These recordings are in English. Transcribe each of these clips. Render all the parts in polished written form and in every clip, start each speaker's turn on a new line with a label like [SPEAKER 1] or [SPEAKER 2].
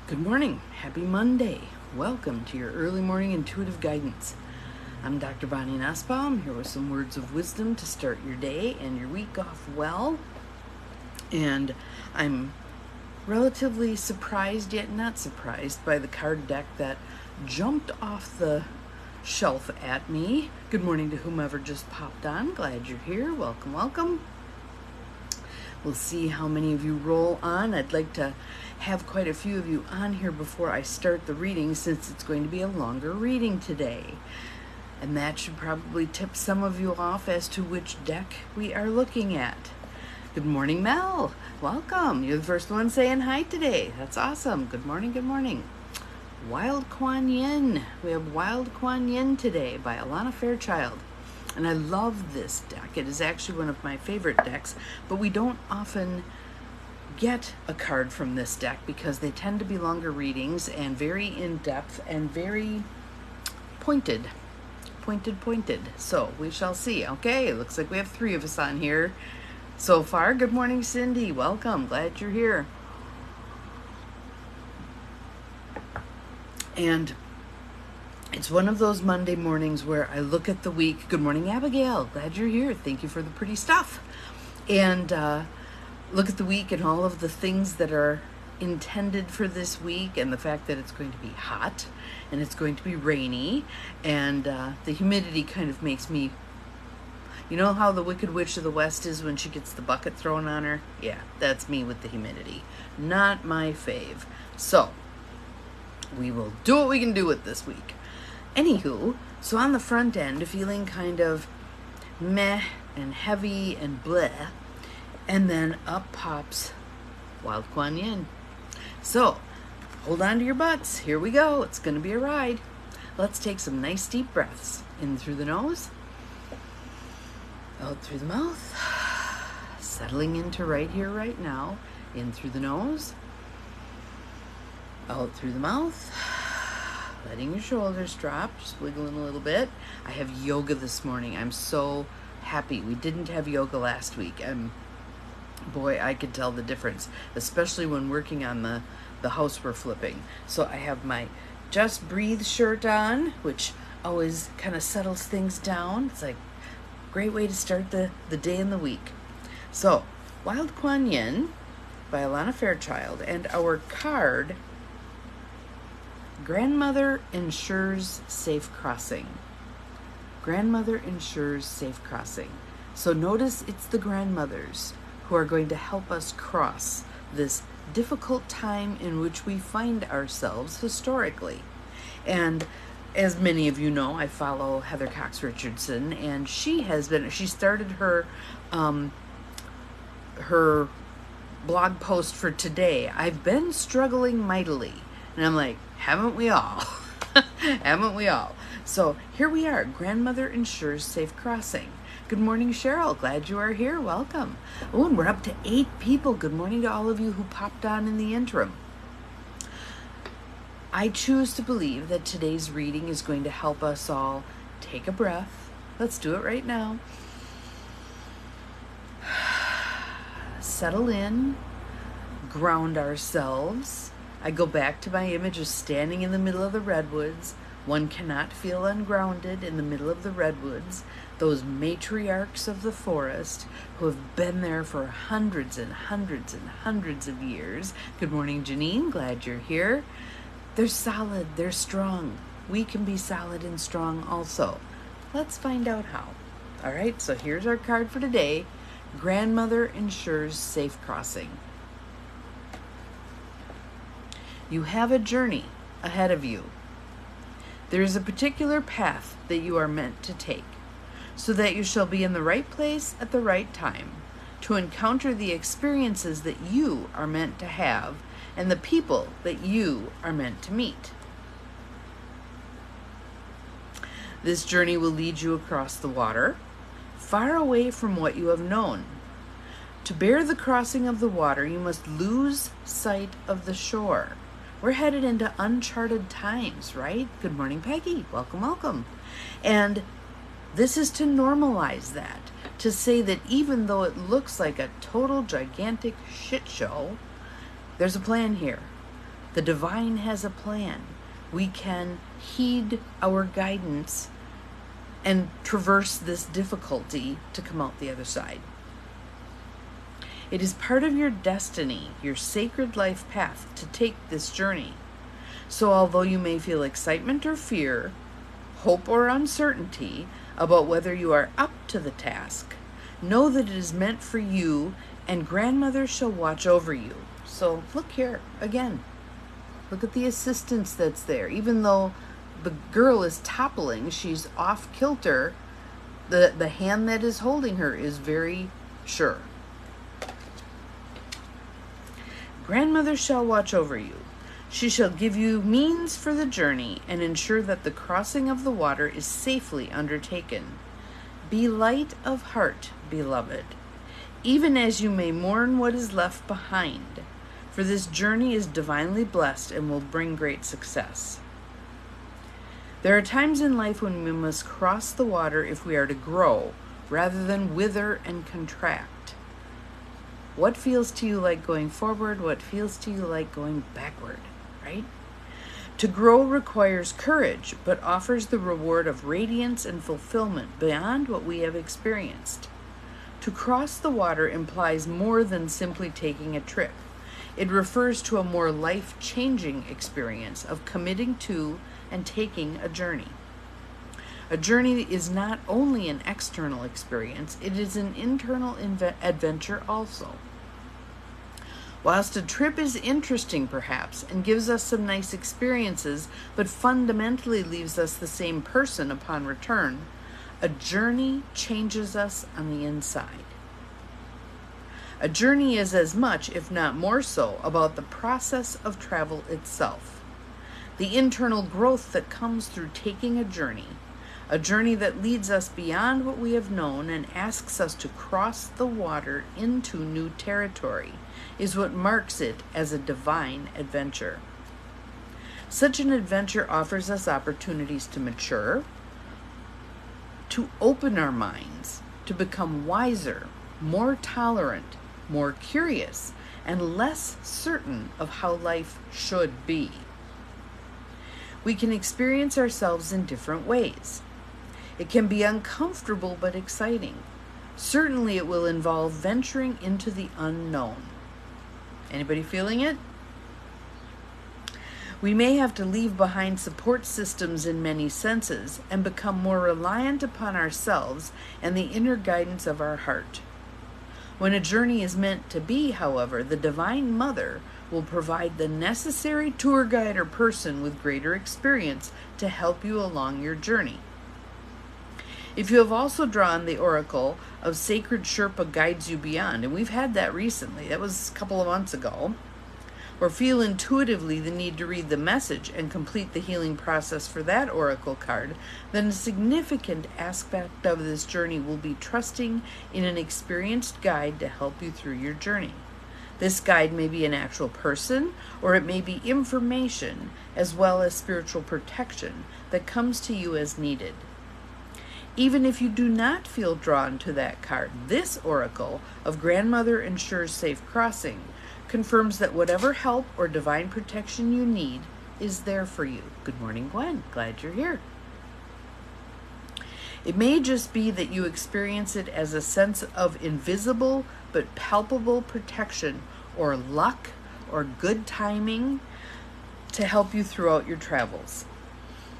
[SPEAKER 1] Good morning. Happy Monday. Welcome to your early morning intuitive guidance. I'm Dr. Bonnie Nussbaum, here with some words of wisdom to start your day and your week off well. And I'm relatively surprised, yet not surprised, by the card deck that jumped off the shelf at me. Good morning to whomever just popped on. Glad you're here. Welcome, welcome. We'll see how many of you roll on. I'd like to have quite a few of you on here before I start the reading, since it's going to be a longer reading today. And that should probably tip some of you off as to which deck we are looking at. Good morning, Mel. Welcome. You're the first one saying hi today. That's awesome. Good morning, good morning. Wild Kuan Yin. We have Wild Kuan Yin today by Alana Fairchild. And I love this deck. It is actually one of my favorite decks, but we don't often get a card from this deck because they tend to be longer readings and very in-depth and very pointed. So we shall see. Okay, it looks like we have 3 of us on here so far. Good morning, Cindy. Welcome. Glad you're here. And it's one of those Monday mornings where I look at the week. Good morning, Abigail. Glad you're here. Thank you for the pretty stuff. And look at the week and all of the things that are intended for this week, and the fact that it's going to be hot and it's going to be rainy, and the humidity kind of makes me, you know how the Wicked Witch of the West is when she gets the bucket thrown on her? Yeah, that's me with the humidity. Not my fave. So we will do what we can do with this week. Anywho, so on the front end, feeling kind of meh and heavy and bleh, and then up pops Wild Kuan Yin. So hold on to your butts. Here we go. It's going to be a ride. Let's take some nice deep breaths. In through the nose, out through the mouth, settling into right here, right now. In through the nose, out through the mouth, letting your shoulders drop, just wiggling a little bit. I have yoga this morning. I'm so happy. We didn't have yoga last week, and boy, I could tell the difference, especially when working on the house we're flipping. So I have my Just Breathe shirt on, which always kind of settles things down. It's like a great way to start the day and the week. So, Wild Kuan Yin by Alana Fairchild, and our card, Grandmother Ensures Safe Crossing. Grandmother ensures safe crossing. So notice it's the grandmothers who are going to help us cross this difficult time in which we find ourselves historically. And as many of you know, I follow Heather Cox Richardson, and she started her her blog post for today. I've been struggling mightily. And I'm like, haven't we all? Haven't we all? So here we are. Grandmother ensures safe crossing. Good morning, Cheryl. Glad you are here. Welcome. Oh, and we're up to 8 people. Good morning to all of you who popped on in the interim. I choose to believe that today's reading is going to help us all take a breath. Let's do it right now. Settle in. Ground ourselves. I go back to my image of standing in the middle of the redwoods. One cannot feel ungrounded in the middle of the redwoods. Those matriarchs of the forest who have been there for hundreds and hundreds and hundreds of years. Good morning, Janine. Glad you're here. They're solid. They're strong. We can be solid and strong also. Let's find out how. All right, so here's our card for today. Grandmother ensures safe crossing. You have a journey ahead of you. There is a particular path that you are meant to take, so that you shall be in the right place at the right time, to encounter the experiences that you are meant to have and the people that you are meant to meet. This journey will lead you across the water, far away from what you have known. To bear the crossing of the water, you must lose sight of the shore. We're headed into uncharted times, right? Good morning, Peggy. Welcome, welcome. And this is to normalize that, to say that even though it looks like a total gigantic shit show, there's a plan here. The divine has a plan. We can heed our guidance and traverse this difficulty to come out the other side. It is part of your destiny, your sacred life path, to take this journey. So although you may feel excitement or fear, hope or uncertainty about whether you are up to the task, know that it is meant for you, and grandmother shall watch over you. So look here again. Look at the assistance that's there. Even though the girl is toppling, she's off kilter, the hand that is holding her is very sure. Grandmother shall watch over you. She shall give you means for the journey and ensure that the crossing of the water is safely undertaken. Be light of heart, beloved, even as you may mourn what is left behind, for this journey is divinely blessed and will bring great success. There are times in life when we must cross the water if we are to grow, rather than wither and contract. What feels to you like going forward? What feels to you like going backward, right? To grow requires courage, but offers the reward of radiance and fulfillment beyond what we have experienced. To cross the water implies more than simply taking a trip. It refers to a more life-changing experience of committing to and taking a journey. A journey is not only an external experience, it is an internal adventure also. Whilst a trip is interesting perhaps and gives us some nice experiences, but fundamentally leaves us the same person upon return, a journey changes us on the inside. A journey is as much, if not more so, about the process of travel itself. The internal growth that comes through taking a journey that leads us beyond what we have known and asks us to cross the water into new territory, is what marks it as a divine adventure. Such an adventure offers us opportunities to mature, to open our minds, to become wiser, more tolerant, more curious, and less certain of how life should be. We can experience ourselves in different ways. It can be uncomfortable but exciting. Certainly it will involve venturing into the unknown. Anybody feeling it? We may have to leave behind support systems in many senses and become more reliant upon ourselves and the inner guidance of our heart. When a journey is meant to be, however, the Divine Mother will provide the necessary tour guide or person with greater experience to help you along your journey. If you have also drawn the oracle of Sacred Sherpa Guides You Beyond, and we've had that recently, that was a couple of months ago, or feel intuitively the need to read the message and complete the healing process for that oracle card, then a significant aspect of this journey will be trusting in an experienced guide to help you through your journey. This guide may be an actual person, or it may be information as well as spiritual protection that comes to you as needed. Even if you do not feel drawn to that card, this oracle of Grandmother Ensures Safe Crossing confirms that whatever help or divine protection you need is there for you. Good morning, Gwen. Glad you're here. It may just be that you experience it as a sense of invisible but palpable protection or luck or good timing to help you throughout your travels.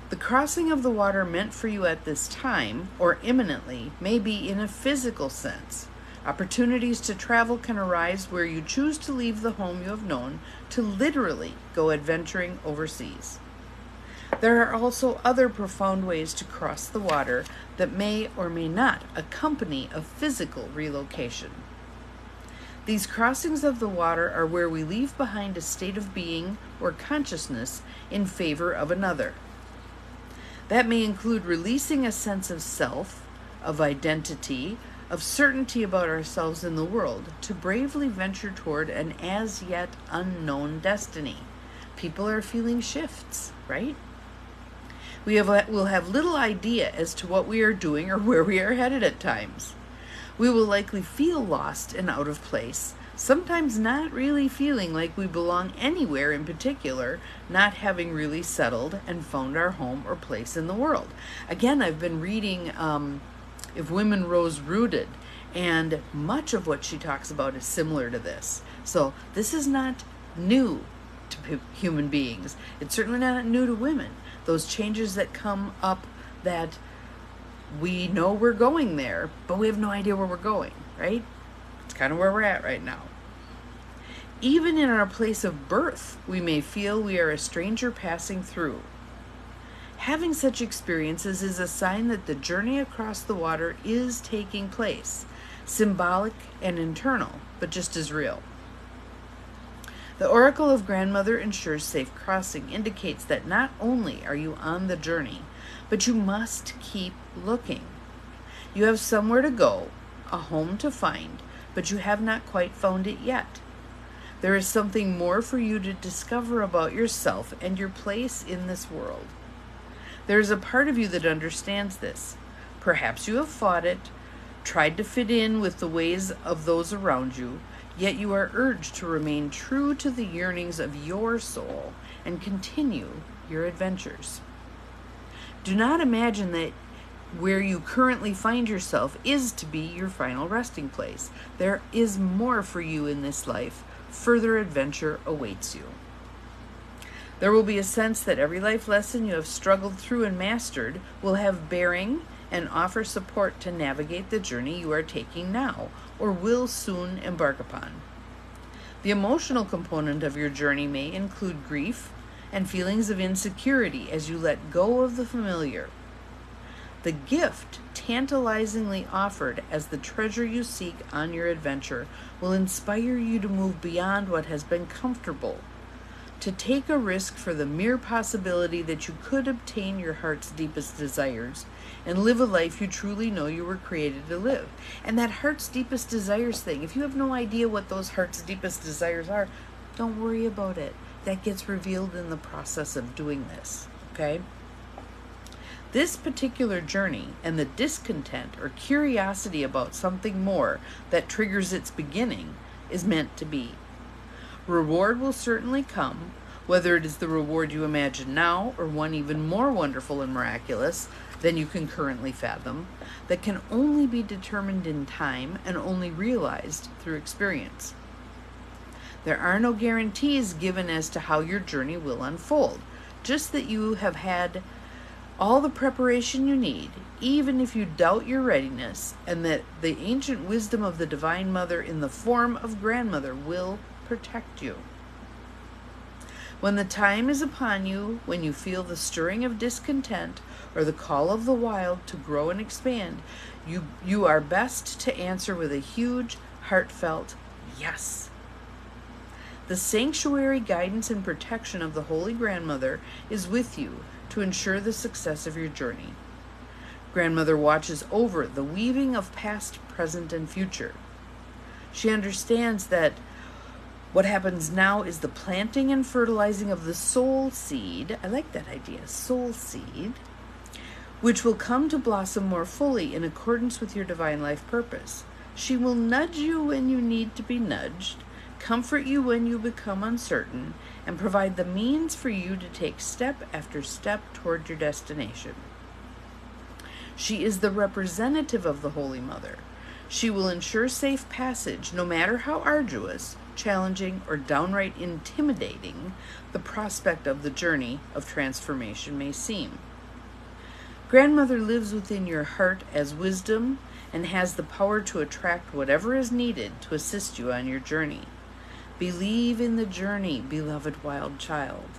[SPEAKER 1] The crossing of the water meant for you at this time, or imminently, may be in a physical sense. Opportunities to travel can arise where you choose to leave the home you have known to literally go adventuring overseas. There are also other profound ways to cross the water that may or may not accompany a physical relocation. These crossings of the water are where we leave behind a state of being or consciousness in favor of another. That may include releasing a sense of self, of identity, of certainty about ourselves in the world to bravely venture toward an as yet unknown destiny. People are feeling shifts, right? We'll have little idea as to what we are doing or where we are headed at times. We will likely feel lost and out of place, sometimes not really feeling like we belong anywhere in particular, not having really settled and found our home or place in the world. Again, I've been reading If Women Rose Rooted, and much of what she talks about is similar to this. So this is not new to human beings. It's certainly not new to women. Those changes that come up, that we know we're going there, but we have no idea where we're going, right? It's kind of where we're at right now. Even in our place of birth, we may feel we are a stranger passing through. Having such experiences is a sign that the journey across the water is taking place, symbolic and internal, but just as real. The Oracle of Grandmother Ensures Safe Crossing indicates that not only are you on the journey, but you must keep looking. You have somewhere to go, a home to find, but you have not quite found it yet. There is something more for you to discover about yourself and your place in this world. There is a part of you that understands this. Perhaps you have fought it, tried to fit in with the ways of those around you, yet you are urged to remain true to the yearnings of your soul and continue your adventures. Do not imagine that where you currently find yourself is to be your final resting place. There is more for you in this life. Further adventure awaits you. There will be a sense that every life lesson you have struggled through and mastered will have bearing and offer support to navigate the journey you are taking now or will soon embark upon. The emotional component of your journey may include grief and feelings of insecurity as you let go of the familiar. The gift tantalizingly offered as the treasure you seek on your adventure will inspire you to move beyond what has been comfortable, to take a risk for the mere possibility that you could obtain your heart's deepest desires and live a life you truly know you were created to live. And that heart's deepest desires thing, if you have no idea what those heart's deepest desires are, don't worry about it. That gets revealed in the process of doing this, okay? This particular journey and the discontent or curiosity about something more that triggers its beginning is meant to be. Reward will certainly come, whether it is the reward you imagine now or one even more wonderful and miraculous than you can currently fathom, that can only be determined in time and only realized through experience. There are no guarantees given as to how your journey will unfold, just that you have had all the preparation you need, even if you doubt your readiness, and that the ancient wisdom of the Divine Mother in the form of Grandmother will protect you. When the time is upon you, when you feel the stirring of discontent or the call of the wild to grow and expand, you are best to answer with a huge, heartfelt yes. The sanctuary, guidance, and protection of the Holy Grandmother is with you to ensure the success of your journey. Grandmother watches over the weaving of past, present, and future. She understands that what happens now is the planting and fertilizing of the soul seed. I like that idea, soul seed, which will come to blossom more fully in accordance with your divine life purpose. She will nudge you when you need to be nudged, comfort you when you become uncertain, and provide the means for you to take step after step toward your destination. She is the representative of the Holy Mother. She will ensure safe passage, no matter how arduous, challenging, or downright intimidating the prospect of the journey of transformation may seem. Grandmother lives within your heart as wisdom and has the power to attract whatever is needed to assist you on your journey. Believe in the journey, beloved wild child,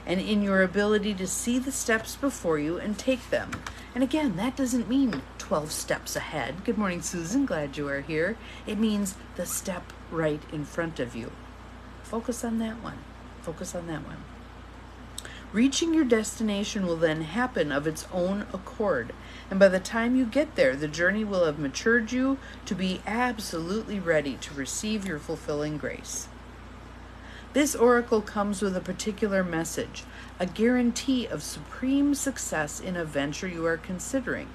[SPEAKER 1] and in your ability to see the steps before you and take them. And again, that doesn't mean 12 steps ahead. Good morning, Susan. Glad you are here. It means the step right in front of you. Focus on that one. Focus on that one. Reaching your destination will then happen of its own accord, and by the time you get there, the journey will have matured you to be absolutely ready to receive your fulfilling grace. This oracle comes with a particular message, a guarantee of supreme success in a venture you are considering.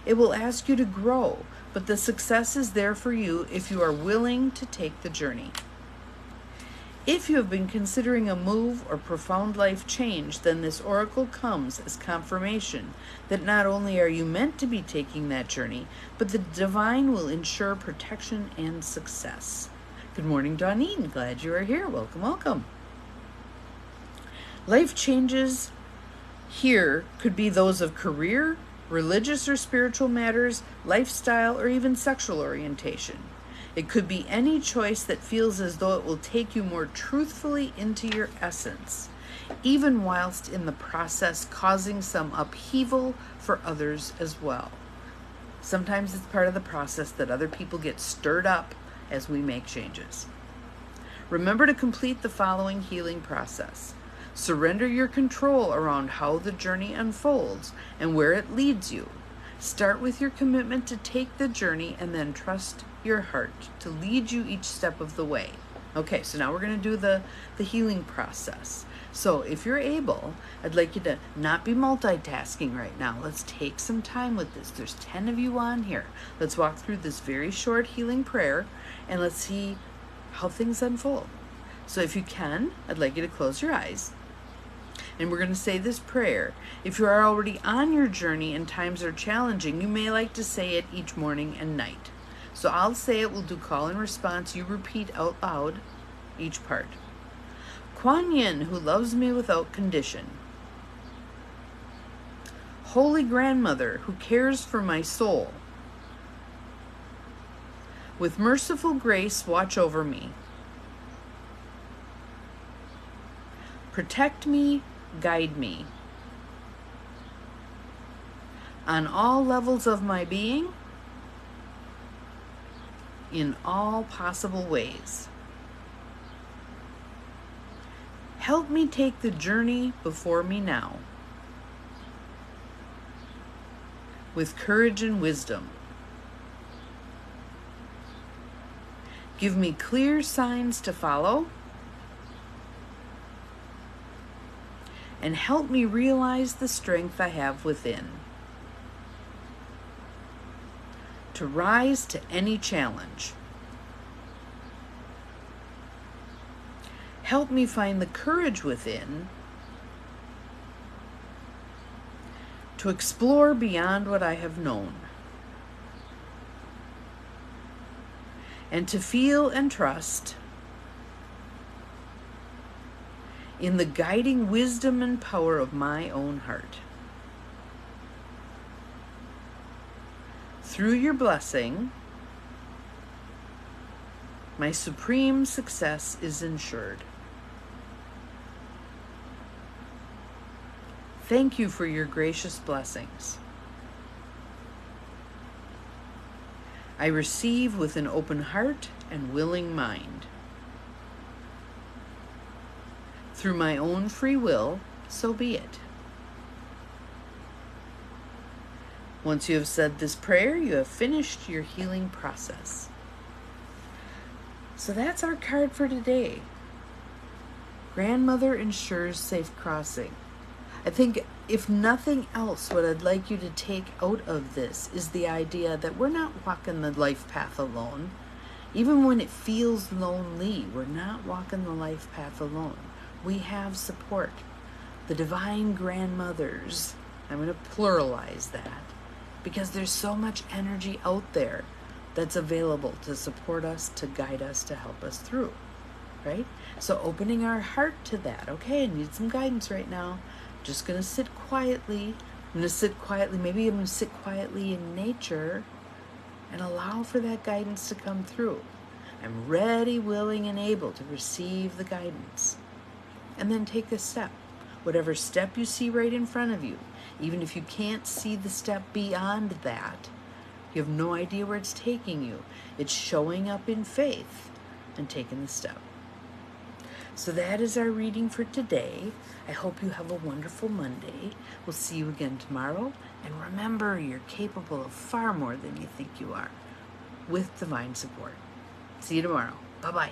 [SPEAKER 1] It will ask you to grow, but the success is there for you if you are willing to take the journey. If you have been considering a move or profound life change, then this oracle comes as confirmation that not only are you meant to be taking that journey, but the divine will ensure protection and success. Good morning, Dawnine. Glad you are here. Welcome, welcome. Life changes here could be those of career, religious or spiritual matters, lifestyle, or even sexual orientation. It could be any choice that feels as though it will take you more truthfully into your essence, even whilst in the process causing some upheaval for others as well. Sometimes it's part of the process that other people get stirred up as we make changes. Remember to complete the following healing process. Surrender your control around how the journey unfolds and where it leads you. Start with your commitment to take the journey and then trust your heart to lead you each step of the way. Okay, so now we're going to do the healing process. So if you're able, I'd like you to not be multitasking right now. Let's take some time with this. There's 10 of you on here. Let's walk through this very short healing prayer and let's see how things unfold. So if you can, I'd like you to close your eyes. And we're going to say this prayer. If you are already on your journey and times are challenging, you may like to say it each morning and night. So I'll say it, we'll do call and response. You repeat out loud each part. Kuan Yin, who loves me without condition. Holy Grandmother, who cares for my soul. With merciful grace, watch over me. Protect me, guide me. On all levels of my being, in all possible ways. Help me take the journey before me now, with courage and wisdom. Give me clear signs to follow, and help me realize the strength I have within to rise to any challenge. Help me find the courage within to explore beyond what I have known, and to feel and trust in the guiding wisdom and power of my own heart. Through your blessing, my supreme success is ensured. Thank you for your gracious blessings. I receive with an open heart and willing mind. Through my own free will, so be it. Once you have said this prayer, you have finished your healing process. So that's our card for today. Grandmother ensures safe crossing. I think if nothing else, what I'd like you to take out of this is the idea that we're not walking the life path alone. Even when it feels lonely, we're not walking the life path alone. We have support. The divine grandmothers, I'm going to pluralize that, because there's so much energy out there that's available to support us, to guide us, to help us through, right? So opening our heart to that. Okay, I need some guidance right now. Just going to sit quietly. I'm going to sit quietly. Maybe I'm going to sit quietly in nature and allow for that guidance to come through. I'm ready, willing, and able to receive the guidance. And then take a step. Whatever step you see right in front of you, even if you can't see the step beyond that, you have no idea where it's taking you. It's showing up in faith and taking the step. So that is our reading for today. I hope you have a wonderful Monday. We'll see you again tomorrow. And remember, you're capable of far more than you think you are, with divine support. See you tomorrow. Bye-bye.